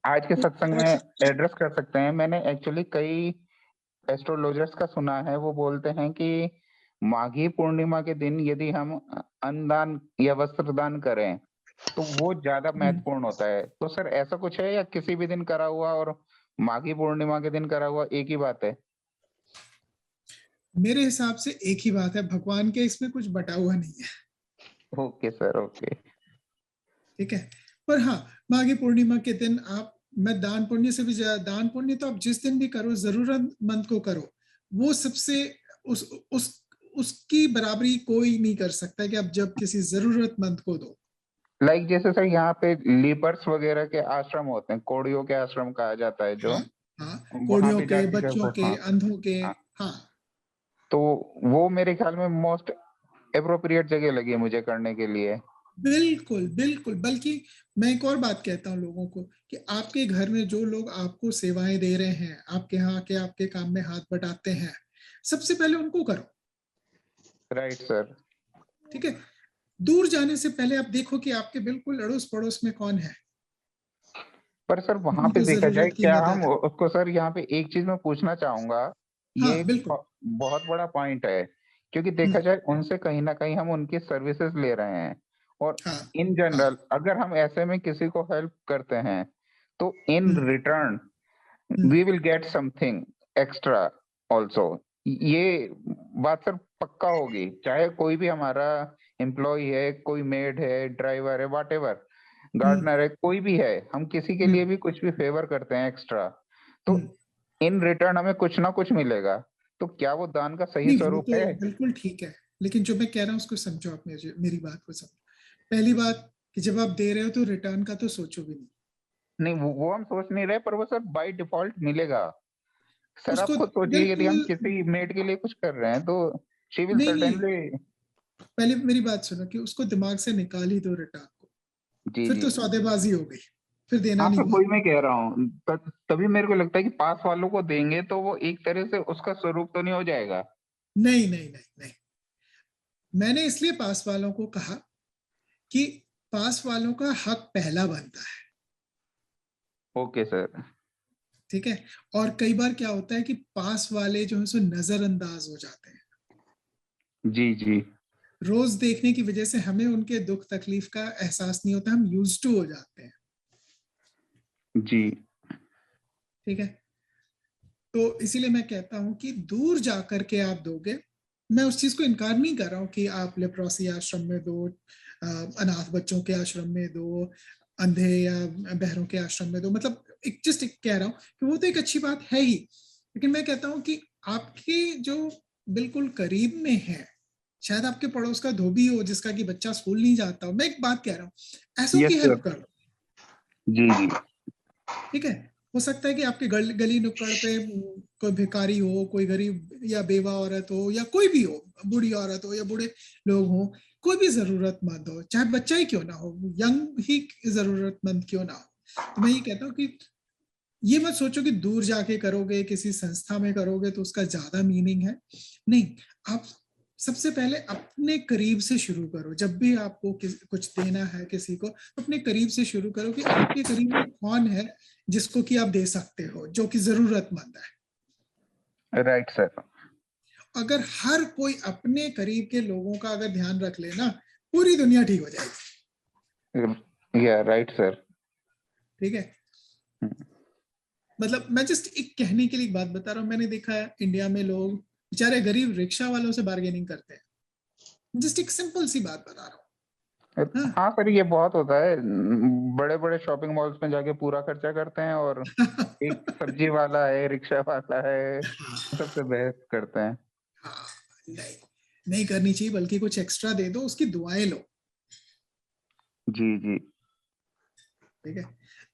आज के उस सत्संग में एड्रेस कर सकते हैं। मैंने एक्चुअली कई एस्ट्रोलॉजर्स का सुना है, वो बोलते हैं कि माघी पूर्णिमा के दिन यदि हम अन्नदान या वस्त्र दान करें, तो वो ज़्यादा महत्वपूर्ण होता है। तो सर ऐसा कुछ है या किसी भी दिन करा हुआ और माघी पूर्णिमा के दिन करा हुआ एक ही बात है? मेरे हिसाब से एक ही बात है, भगवान के इसमें कुछ बटा हुआ नहीं है। Okay sir, okay. ठीक है, पर हाँ, माघी पूर्णिमा के दिन आप, मैं दान पुण्य से भी ज्यादा, दान पुण्य तो आप जिस दिन भी करो, जरूरतमंद को करो, वो सबसे उस उसकी बराबरी कोई नहीं कर सकता कि आप जब किसी जरूरतमंद को दो। लाइक जैसे सर यहाँ पे लीपर्स वगैरह के आश्रम होते हैं, कोड़ियों के आश्रम कहा जाता है जो, हाँ हाँ, वहां कोड़ियों भी के, जाके बच्चों जब के, हाँ अंधों के। हाँ, हाँ, तो वो मेरे ख्याल में मोस्ट एप्रोप्रिएट जगह लगी है मुझे करने के लिए। बिल्कुल बिल्कुल। बल्कि मैं एक और बात कहता हूँ लोगों को कि आपके घर में जो लोग आपको सेवाएं दे रहे हैं, आपके यहाँ के आपके काम में हाथ बटाते हैं, सबसे पहले उनको करो। Right sir. ठीक है, दूर जाने से पहले आप देखो कि आपके बिल्कुल अड़ोस पड़ोस में कौन है पर सर वहां पे जिनको देखा जाए, जरूरत की क्या हम मदद है। उसको, सर यहाँ पे एक चीज मैं पूछना चाहूंगा, ये हाँ एक बिल्कुल। बहुत बड़ा पॉइंट है, क्योंकि देखा हम्म, जाए उनसे कहीं ना कहीं हम उनकी सर्विसेज ले रहे हैं, और हाँ इन हाँ। जनरल अगर हम ऐसे में किसी को हेल्प करते हैं, तो in hmm, return hmm, we will get something extra also. ये बात सर पक्का होगी, चाहे कोई भी हमारा एम्प्लॉय है, कोई मेड है, ड्राइवर है, वॉट एवर, हम्म, गार्डनर है, कोई भी है, हम किसी के लिए हम्म, भी कुछ भी फेवर करते हैं एक्स्ट्रा, तो हम्म। इन रिटर्न हमें कुछ ना कुछ मिलेगा। तो क्या वो दान का सही नहीं, वो स्वरूप तो है? बिल्कुल ठीक है, लेकिन जो मैं कह रहा हूँ उसको समझो आप, मेरी बात को समझो। पहली बात कि जब आप दे रहे हो तो रिटर्न का तो सोचो भी नहीं। नहीं, वो हम सोच नहीं रहे, पर वो सर बाय डिफॉल्ट मिलेगा। सर आप उसको खुद सोचिए, यदि हम बिल्कुल किसी मेड के लिए कुछ कर रहे हैं, तो शी विल नहीं नहीं, सर्टेनली। पहले मेरी बात सुनो कि उसको दिमाग से निकाल ही दो रिटर्न को, जी फिर जी। तो सौदेबाजी हो गई, फिर देना हाँ नहीं सर, हुआ। वही मैं कह रहा हूँ, तभी मेरे को लगता है कि पास वालों को देंगे तो वो एक तरह से उसका स्वरूप तो नहीं हो जाएगा? नहीं नहीं नहीं नहीं, मैंने इसलिए पास वालों को कहा कि पास वालों का हक पहला बनता है। Okay sir. ठीक है, और कई बार क्या होता है कि पास वाले जो है सो नजरअंदाज हो जाते हैं। जी जी। रोज देखने की वजह से हमें उनके दुख तकलीफ का एहसास नहीं होता, हम यूज टू हो जाते हैं। जी। ठीक है, तो इसीलिए मैं कहता हूं कि दूर जाकर के आप दोगे। मैं उस चीज को इनकार नहीं कर रहा हूं कि आप लेप्रोसी आश्रम में दो, अनाथ बच्चों के आश्रम में दो, अंधे या बहरों के आश्रम में दो, मतलब एक जस्ट एक कह रहा हूं कि वो तो एक अच्छी बात है ही, लेकिन मैं कहता हूं कि आपके जो बिल्कुल करीब में है, शायद आपके पड़ोस का धोबी हो जिसका कि बच्चा स्कूल नहीं जाता हो, मैं एक बात कह रहा हूँ, ऐसों यस की सर। हेल्प कर लो। जी जी। ठीक है, हो सकता है कि आपके गली नुक्कड़ पे कोई भिखारी हो, कोई गरीब या बेवा औरत हो, या कोई भी हो, बूढ़ी औरत हो या बूढ़े लोग हो, कोई भी जरूरतमंद हो, चाहे बच्चा ही क्यों ना हो, यंग ही जरूरतमंद क्यों ना हो, तो मैं ये कहता हूँ कि ये मत सोचो कि दूर जाके करोगे, किसी संस्था में करोगे तो उसका ज्यादा मीनिंग है। नहीं, आप सबसे पहले अपने करीब से शुरू करो। जब भी आपको कुछ देना है किसी को, तो अपने करीब से शुरू करो कि आपके करीब में कौन है जिसको कि आप दे सकते हो, जो कि जरूरतमंद है। Right sir. अगर हर कोई अपने करीब के लोगों का अगर ध्यान रख लेना, पूरी दुनिया ठीक हो जाएगी। या राइट सर। ठीक है, मतलब मैं जस्ट एक कहने के लिए एक बात बता रहा हूँ, मैंने देखा है इंडिया में लोग बेचारे गरीब रिक्शा वालों से बार्गेनिंग करते हैं। जस्ट एक सिंपल सी बात बता रहा हूँ। हाँ सर, ये बहुत होता है, बड़े बड़े शॉपिंग मॉल्स में जाके पूरा खर्चा करते हैं, और हाँ एक सब्जी वाला है, रिक्शा वाला है, हाँ सबसे बहस करते हैं। हाँ, नहीं, नहीं करनी चाहिए, बल्कि कुछ एक्स्ट्रा दे दो, उसकी दुआएं लो। जी जी। ठीक है,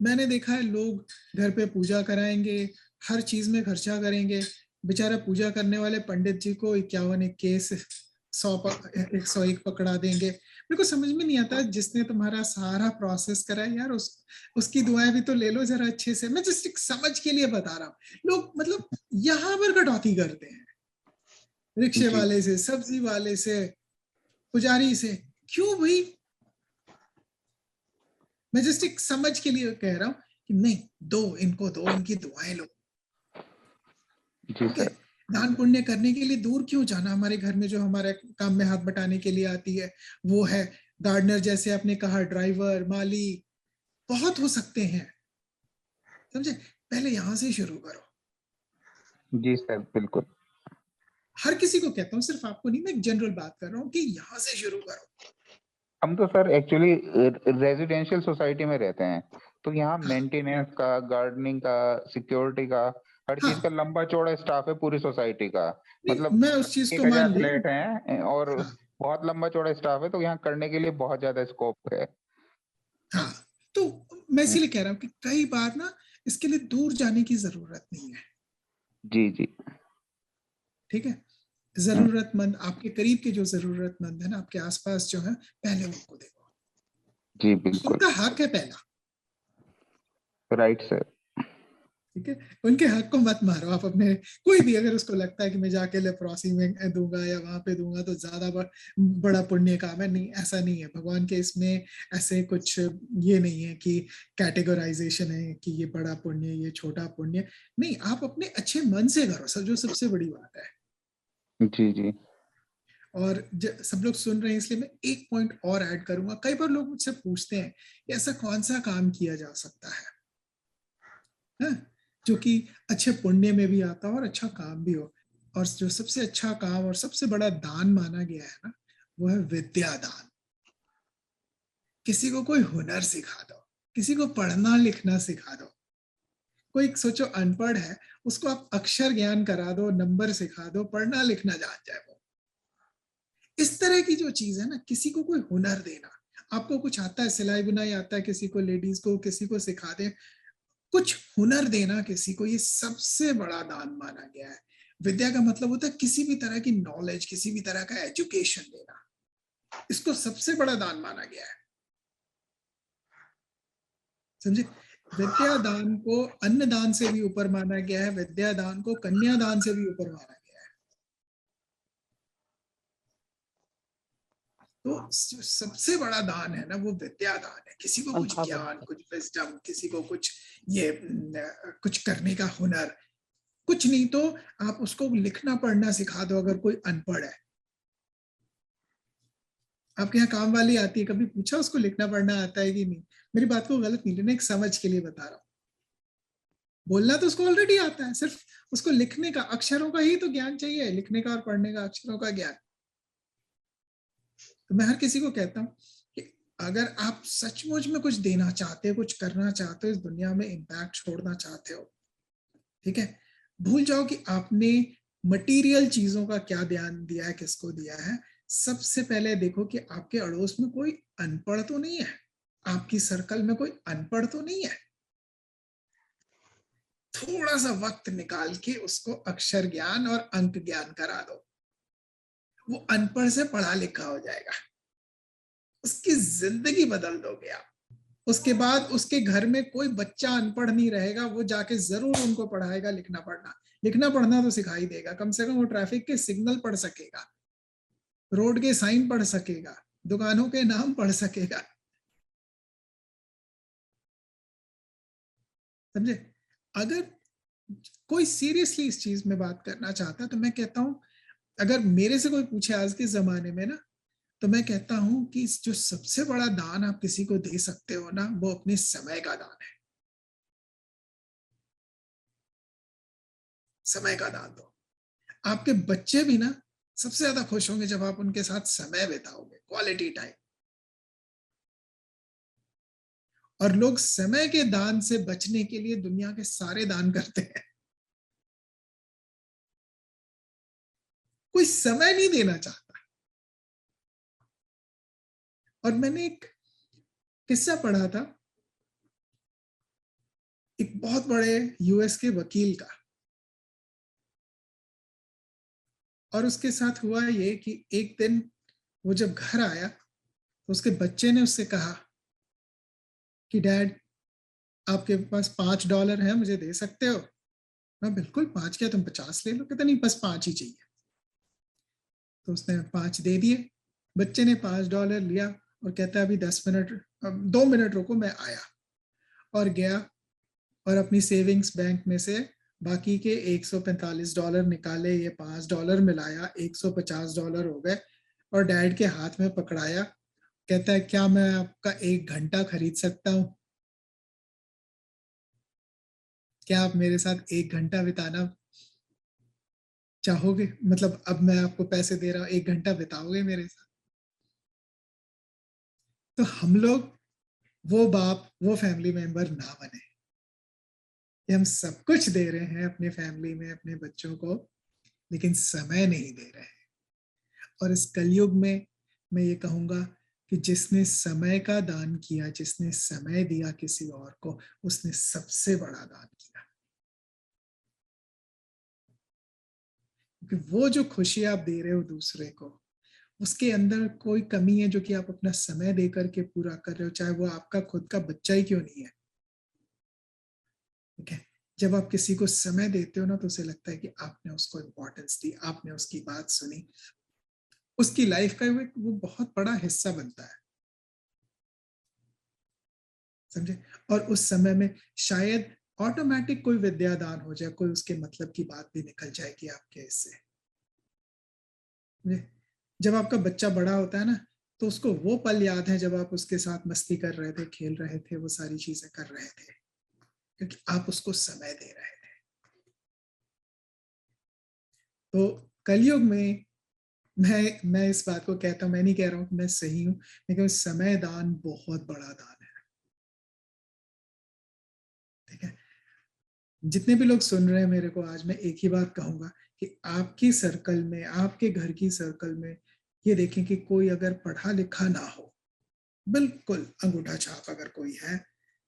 मैंने देखा है लोग घर पे पूजा कराएंगे, हर चीज में खर्चा करेंगे, बेचारा पूजा करने वाले पंडित जी को 51 इक्कीस 101 पकड़ा देंगे। मेरे को समझ में नहीं आता, जिसने तुम्हारा सारा प्रोसेस करा है यार, उसकी दुआएं भी तो ले लो जरा अच्छे से। मैं जस्ट एक समझ के लिए बता रहा हूँ, लोग मतलब यहाँ पर कटौती करते हैं, रिक्शे जी वाले से, सब्जी वाले से, पुजारी से, क्यों भाई? मैं जस्ट एक समझ के लिए कह रहा हूँ कि नहीं, दो, इनको दो, इनकी दुआएं लो। जी ठीक है, सर। दान पुण्य करने के लिए दूर क्यों जाना? हमारे घर में जो हमारे काम में हाथ बटाने के लिए आती है वो है गार्डनर, जैसे आपने कहा, ड्राइवर, माली, बहुत हो सकते हैं, समझे? पहले यहां से शुरू करो। जी सर, बिल्कुल। हर किसी को कहता हूँ, सिर्फ आपको नहीं, मैं एक जनरल बात कर रहा हूँ कि यहाँ से शुरू करो। हम तो सर एक्चुअली रेजिडेंशियल सोसाइटी में रहते हैं, तो यहाँ हाँ मेंटेनेंस का, गार्डनिंग का, सिक्योरिटी का, हर चीज का हाँ, लंबा चौड़ा स्टाफ है पूरी सोसाइटी का। नहीं मतलब मैं उस चीज को मान 1000 लूं। फ्लैट हैं और हाँ बहुत लंबा चौड़ा स्टाफ है, तो यहाँ करने के लिए बहुत ज्यादा स्कोप है। हाँ, तो मैं हम्म, इसीलिए कह रहा हूँ कि कई बार ना इसके लिए दूर जाने की जरूरत नहीं है। जी जी। ठीक है, हम्म, जरूरतमंद, आपके करीब के जो जरूरतमंद है ना, आपके आसपास जो है, पहले उनको देखो। जी बिल्कुल। उनका हक है पहला। Right sir. ठीक है, उनके हक को मत मारो आप अपने। कोई भी अगर उसको लगता है कि मैं जाके लेप्रोसी में दूंगा या वहां पे दूंगा तो ज्यादा बड़ा पुण्य काम है, नहीं, ऐसा नहीं है भगवान के इसमें। ऐसे कुछ ये नहीं है कि कैटेगराइजेशन है कि ये बड़ा पुण्य, ये छोटा पुण्य। नहीं, आप अपने अच्छे मन से करो, सब जो सबसे बड़ी बात है। जी जी। और सब लोग सुन रहे हैं इसलिए मैं एक पॉइंट और ऐड करूंगा। कई बार लोग मुझसे पूछते हैं कि ऐसा कौन सा काम किया जा सकता है जो कि अच्छे पुण्य में भी आता हो और अच्छा काम भी हो। और जो सबसे अच्छा काम और सबसे बड़ा दान माना गया है ना, वो है विद्या दान। किसी को कोई हुनर सिखा दो, किसी को पढ़ना लिखना सिखा दो। कोई सोचो अनपढ़ है, उसको आप अक्षर ज्ञान करा दो, नंबर सिखा दो, पढ़ना लिखना जान जाए वो। इस तरह की जो चीज है ना, किसी को कोई हुनर देना। आपको कुछ आता है, सिलाई बुनाई आता है किसी को, लेडीज को किसी को सिखा दे, कुछ हुनर देना किसी को, ये सबसे बड़ा दान माना गया है। विद्या का मतलब होता है किसी भी तरह की नॉलेज, किसी भी तरह का एजुकेशन देना, इसको सबसे बड़ा दान माना गया है। समझे? विद्या दान को अन्न दान से भी ऊपर माना गया है, विद्या दान को कन्या दान से भी ऊपर माना गया है। तो जो सबसे बड़ा दान है ना, वो विद्या दान है। किसी को कुछ ज्ञान, कुछ विजडम, किसी को कुछ ये कुछ करने का हुनर। कुछ नहीं तो आप उसको लिखना पढ़ना सिखा दो, अगर कोई अनपढ़ है। आपके यहाँ काम वाली आती है, कभी पूछा उसको लिखना पढ़ना आता है कि नहीं? मेरी बात को गलत नहीं लेना, एक समझ के लिए बता रहा हूँ। बोलना तो उसको ऑलरेडी आता है, सिर्फ उसको लिखने का, अक्षरों का ही तो ज्ञान चाहिए, लिखने का और पढ़ने का, अक्षरों का ज्ञान। तो मैं हर किसी को कहता हूँ कि अगर आप सचमुच में कुछ देना चाहते हो, कुछ करना चाहते हो, इस दुनिया में इम्पैक्ट छोड़ना चाहते हो, ठीक है, भूल जाओ कि आपने मटेरियल चीजों का क्या ध्यान दिया है, किसको दिया है। सबसे पहले देखो कि आपके अड़ोस में कोई अनपढ़ तो नहीं है, आपकी सर्कल में कोई अनपढ़ तो नहीं है। थोड़ा सा वक्त निकाल के उसको अक्षर ज्ञान और अंक ज्ञान करा दो, वो अनपढ़ से पढ़ा लिखा हो जाएगा। उसकी जिंदगी बदल दोगे आप। उसके बाद उसके घर में कोई बच्चा अनपढ़ नहीं रहेगा, वो जाके जरूर उनको पढ़ाएगा लिखना पढ़ना। लिखना पढ़ना तो सिखाई देगा, कम से कम वो ट्रैफिक के सिग्नल पढ़ सकेगा, रोड के साइन पढ़ सकेगा, दुकानों के नाम पढ़ सकेगा। समझे? अगर कोई सीरियसली इस चीज में बात करना चाहता है तो मैं कहता हूं, अगर मेरे से कोई पूछे आज के जमाने में ना, तो मैं कहता हूं कि जो सबसे बड़ा दान आप किसी को दे सकते हो ना, वो अपने समय का दान है। समय का दान दो। आपके बच्चे भी ना सबसे ज्यादा खुश होंगे जब आप उनके साथ समय बिताओगे, क्वालिटी टाइम। और लोग समय के दान से बचने के लिए दुनिया के सारे दान करते हैं। कोई समय नहीं देना चाहता। और मैंने एक किस्सा पढ़ा था, एक बहुत बड़े यूएस के वकील का। और उसके साथ हुआ ये कि एक दिन वो जब घर आया तो उसके बच्चे ने उससे कहा कि डैड, आपके पास $5 है, मुझे दे सकते हो? मैं, बिल्कुल, 5 क्या, तुम 50 ले लो। कहता, नहीं, बस 5 ही चाहिए। तो उसने 5 दे दिए। बच्चे ने $5 लिया और कहता है अभी 10 मिनट, 2 मिनट रुको, मैं आया। और गया और अपनी सेविंग्स बैंक में से बाकी के $145 निकाले, ये $5 मिलाया, $150 हो गए और डैड के हाथ में पकड़ाया। कहता है, क्या मैं आपका 1 घंटा खरीद सकता हूं? क्या आप मेरे साथ 1 घंटा बिताना चाहोगे? मतलब अब मैं आपको पैसे दे रहा हूं, 1 घंटा बिताओगे मेरे साथ? तो हम लोग वो बाप, वो फैमिली मेंबर ना बने। हम सब कुछ दे रहे हैं अपने फैमिली में, अपने बच्चों को, लेकिन समय नहीं दे रहे हैं। और इस कलयुग में मैं ये कहूंगा कि जिसने समय का दान किया, जिसने समय दिया किसी और को, उसने सबसे बड़ा दान किया। क्योंकि वो जो खुशी आप दे रहे हो दूसरे को, उसके अंदर कोई कमी है जो कि आप अपना समय दे करके पूरा कर रहे हो, चाहे वो आपका खुद का बच्चा ही क्यों नहीं है। ठीक है, जब आप किसी को समय देते हो ना, तो उसे लगता है कि आपने उसको इम्पोर्टेंस दी, आपने उसकी बात सुनी, उसकी लाइफ का वो बहुत बड़ा हिस्सा बनता है। समझे? और उस समय में शायद ऑटोमेटिक कोई विद्यादान हो जाए, कोई उसके मतलब की बात भी निकल जाएगी आपके इससे। जब आपका बच्चा बड़ा होता है ना, तो उसको वो पल याद है जब आप उसके साथ मस्ती कर रहे थे, खेल रहे थे, वो सारी चीजें कर रहे थे, क्योंकि आप उसको समय दे रहे थे। तो कलयुग में मैं इस बात को कहता हूं, मैं नहीं कह रहा हूं कि मैं सही हूं, लेकिन समय दान बहुत बड़ा दान है। ठीक है, जितने भी लोग सुन रहे हैं मेरे को, आज मैं एक ही बात कहूंगा कि आपकी सर्कल में, आपके घर की सर्कल में ये देखें कि कोई अगर पढ़ा लिखा ना हो, बिल्कुल अंगूठा छाप अगर कोई है,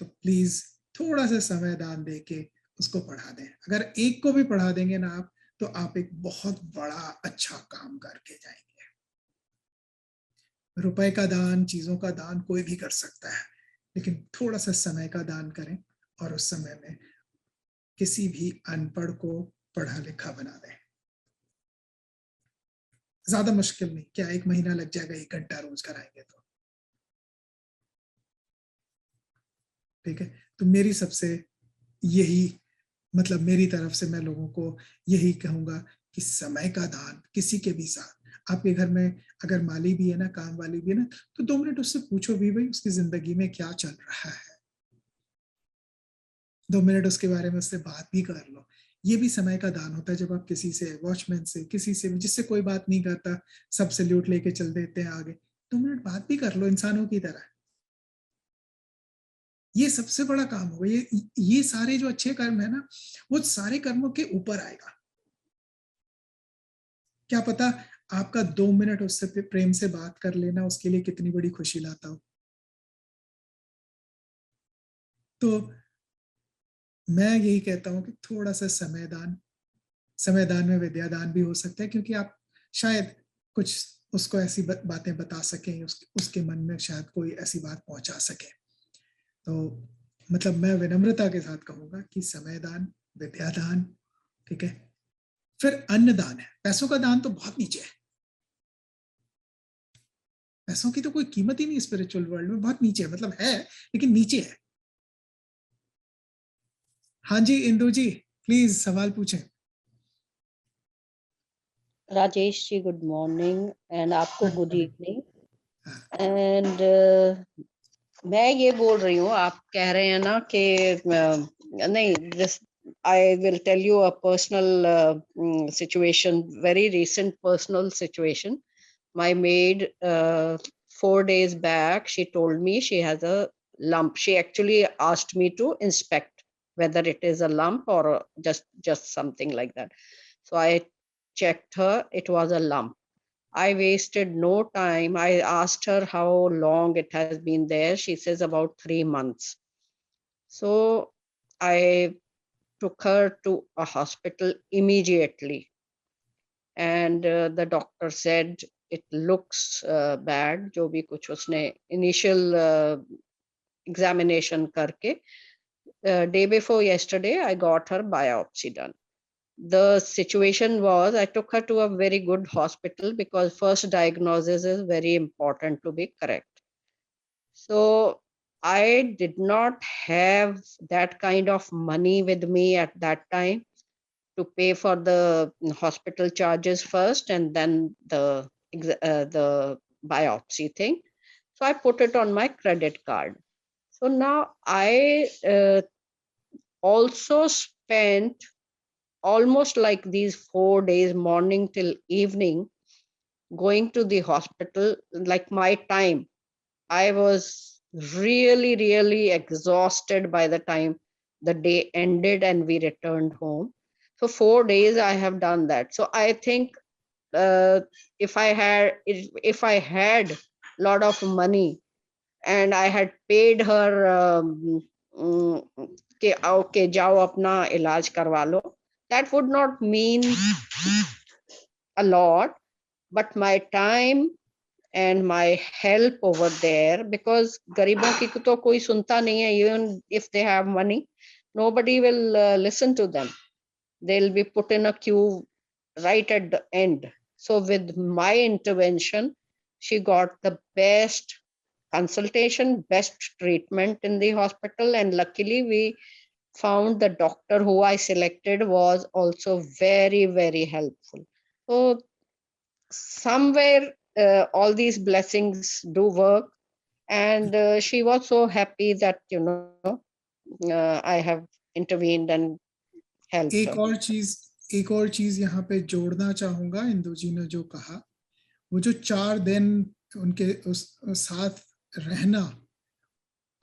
तो प्लीज थोड़ा सा समय दान देके उसको पढ़ा दें। अगर एक को भी पढ़ा देंगे ना आप, तो आप एक बहुत बड़ा अच्छा काम करके जाएंगे। रुपए का दान, चीजों का दान कोई भी कर सकता है, लेकिन थोड़ा सा समय का दान करें और उस समय में किसी भी अनपढ़ को पढ़ा लिखा बना दें। ज्यादा मुश्किल नहीं, क्या 1 महीना लग जाएगा, 1 घंटा रोज कराएंगे तो। ठीक है, तो मेरी सबसे यही, मतलब मेरी तरफ से मैं लोगों को यही कहूंगा कि समय का दान किसी के भी साथ। आपके घर में अगर माली भी है ना, काम वाली भी है ना, तो 2 मिनट उससे पूछो भी, भाई उसकी जिंदगी में क्या चल रहा है। 2 मिनट उसके बारे में उससे बात भी कर लो। ये भी समय का दान होता है। जब आप किसी से, वॉचमैन से, किसी से जिससे कोई बात नहीं करता, सब सल्यूट लेके चल देते हैं आगे, 2 मिनट बात भी कर लो इंसानों की तरह। ये सबसे बड़ा काम होगा। ये सारे जो अच्छे कर्म है ना, वो सारे कर्मों के ऊपर आएगा। क्या पता आपका 2 मिनट उससे प्रेम से बात कर लेना उसके लिए कितनी बड़ी खुशी लाता हो। तो मैं यही कहता हूं कि थोड़ा सा समय दान में विद्यादान भी हो सकता है, क्योंकि आप शायद कुछ उसको ऐसी बातें बता सकें, उसके मन में शायद कोई ऐसी बात पहुंचा सके। तो मतलब मैं विनम्रता के साथ कहूंगा कि समय दान, विद्यादान, ठीक है। फिर अन्न दान है। पैसों का दान तो बहुत नीचे है, पैसों की तो कोई कीमत ही नहीं स्पिरिचुअल वर्ल्ड में, बहुत नीचे है, मतलब है लेकिन नीचे है। हाँ जी इंदु जी, प्लीज सवाल पूछें। Rajesh ji good morning and आपको गुड इवनिंग। हाँ, एंड मैं ये बोल रही हूँ, आप कह रहे हैं ना कि नहीं, this I will tell you a personal situation, very recent personal situation. My maid 4 days back, she told me she has a lump. She actually asked me to inspect whether it is a lump or just something like that. So I checked her, it was a lump. I wasted no time. I asked her how long it has been there. She says about 3 months. So I took her to a hospital immediately, and the doctor said it looks bad. जो भी कुछ उसने initial examination करके, day before yesterday I got her biopsy done. The situation was I took her to a very good hospital because first diagnosis is very important to be correct. So I did not have that kind of money with me at that time to pay for the hospital charges first and then the biopsy thing. So I put it on my credit card. So now I also spent almost like these 4 days, morning till evening, going to the hospital. Like my time, I was really, really exhausted by the time the day ended and we returned home. So 4 days I have done that. So I think if I had lot of money and I had paid her कि okay जाओ अपना इलाज करवा लो, that would not mean a lot, but my time and my help over there, because गरीबों की तो कोई सुनता नहीं है, even if they have money, nobody will listen to them. They'll be put in a queue right at the end. So with my intervention, she got the best consultation, best treatment in the hospital, and luckily we found the doctor who I selected was also very, very helpful. So somewhere all these blessings do work, and she was so happy that I have intervened and helped her. एक और चीज यहाँ पे जोड़ना चाहूंगा, इंदु जी ने जो कहा, वो जो 4 दिन उनके उस साथ रहना,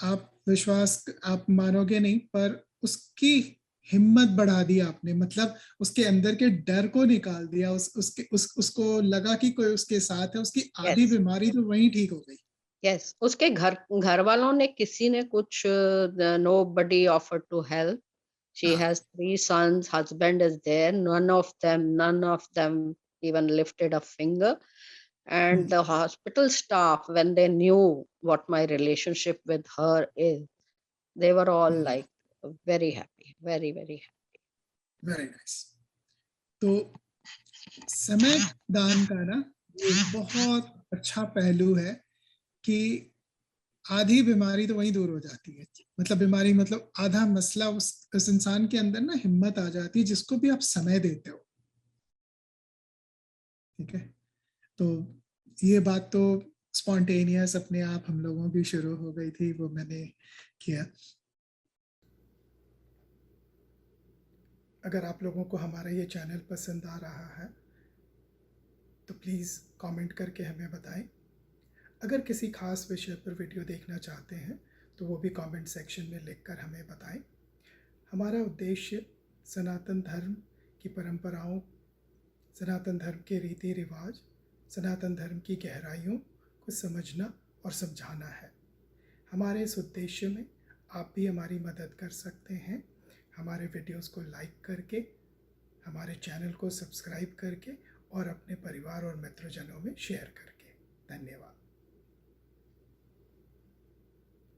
आप मानोगे नहीं, पर उसकी हिम्मत बढ़ा दी आपने, मतलब उसके अंदर के डर को निकाल दिया, उसको लगा कि कोई उसके साथ है, उसकी आधी Yes. बीमारी तो वहीं ठीक हो गई. Yes, उसके घर वालों ने किसी ने कुछ nobody offered to help. She has 3 sons, husband is there, none of them even lifted a finger. And the hospital staff, when they knew what my relationship with her is, they were all like very happy, very, very happy. Very nice. तो समय दान का ना एक बहुत अच्छा पहलू है कि आधी बीमारी तो वहीं दूर हो जाती है, मतलब बीमारी मतलब आधा मसला उस इंसान के अंदर ना हिम्मत आ जाती है जिसको भी आप समय देते हो. ठीक है, तो ये बात तो स्पॉन्टेनियस अपने आप हम लोगों की शुरू हो गई थी, वो मैंने किया. अगर आप लोगों को हमारा ये चैनल पसंद आ रहा है तो प्लीज़ कमेंट करके हमें बताएं. अगर किसी खास विषय पर वीडियो देखना चाहते हैं तो वो भी कमेंट सेक्शन में लिखकर हमें बताएं. हमारा उद्देश्य सनातन धर्म की परंपराओं, सनातन धर्म के रीति रिवाज, सनातन धर्म की गहराइयों को समझना और समझाना है. हमारे इस उद्देश्य में आप भी हमारी मदद कर सकते हैं, हमारे वीडियोस को लाइक करके, हमारे चैनल को सब्सक्राइब करके और अपने परिवार और मित्रजनों में शेयर करके. धन्यवाद.